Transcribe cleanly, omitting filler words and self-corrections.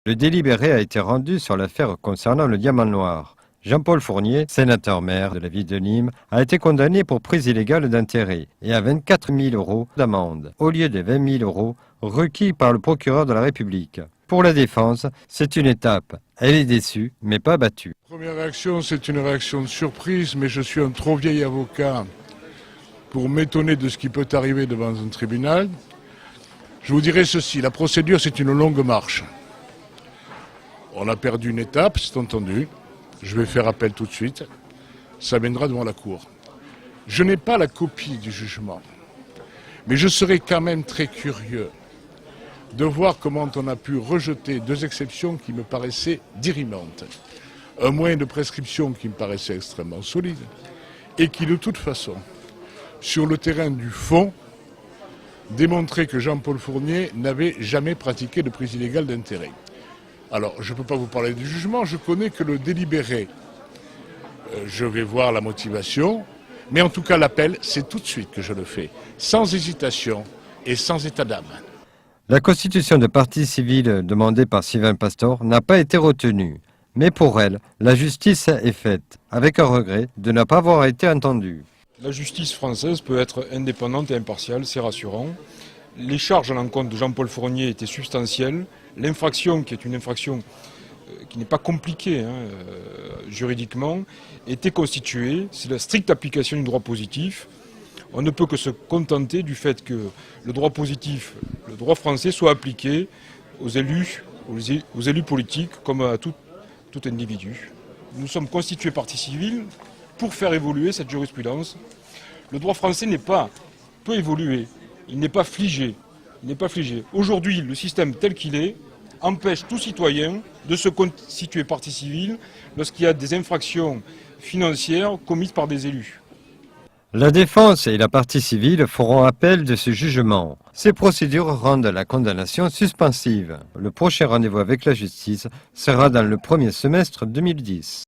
Le délibéré a été rendu sur l'affaire concernant le diamant noir. Jean-Paul Fournier, sénateur-maire de la ville de Nîmes, a été condamné pour prise illégale d'intérêt et à 24 000 € d'amende, au lieu des 20 000 € requis par le procureur de la République. Pour la défense, c'est une étape. Elle est déçue, mais pas battue. Première réaction, c'est une réaction de surprise, mais je suis un trop vieil avocat pour m'étonner de ce qui peut arriver devant un tribunal. Je vous dirai ceci, la procédure, c'est une longue marche. On a perdu une étape, c'est entendu. Je vais faire appel tout de suite. Ça viendra devant la Cour. Je n'ai pas la copie du jugement, mais je serais quand même très curieux de voir comment on a pu rejeter deux exceptions qui me paraissaient dirimantes. Un moyen de prescription qui me paraissait extrêmement solide et qui, de toute façon, sur le terrain du fond, démontrait que Jean-Paul Fournier n'avait jamais pratiqué de prise illégale d'intérêt. Alors, je ne peux pas vous parler du jugement, je connais que le délibéré. Je vais voir la motivation, mais en tout cas l'appel, c'est tout de suite que je le fais, sans hésitation et sans état d'âme. La constitution de partie civile demandée par Sylvain Pastor n'a pas été retenue. Mais pour elle, la justice est faite, avec un regret de ne pas avoir été entendue. La justice française peut être indépendante et impartiale, c'est rassurant. Les charges à l'encontre de Jean-Paul Fournier étaient substantielles. L'infraction, qui est une infraction qui n'est pas compliquée juridiquement, était constituée. C'est la stricte application du droit positif. On ne peut que se contenter du fait que le droit positif, le droit français, soit appliqué aux élus politiques comme à tout individu. Nous sommes constitués partie civile pour faire évoluer cette jurisprudence. Le droit français peut évoluer, il n'est pas figé. Aujourd'hui, le système tel qu'il est empêche tout citoyen de se constituer partie civile lorsqu'il y a des infractions financières commises par des élus. La défense et la partie civile feront appel de ce jugement. Ces procédures rendent la condamnation suspensive. Le prochain rendez-vous avec la justice sera dans le premier semestre 2010.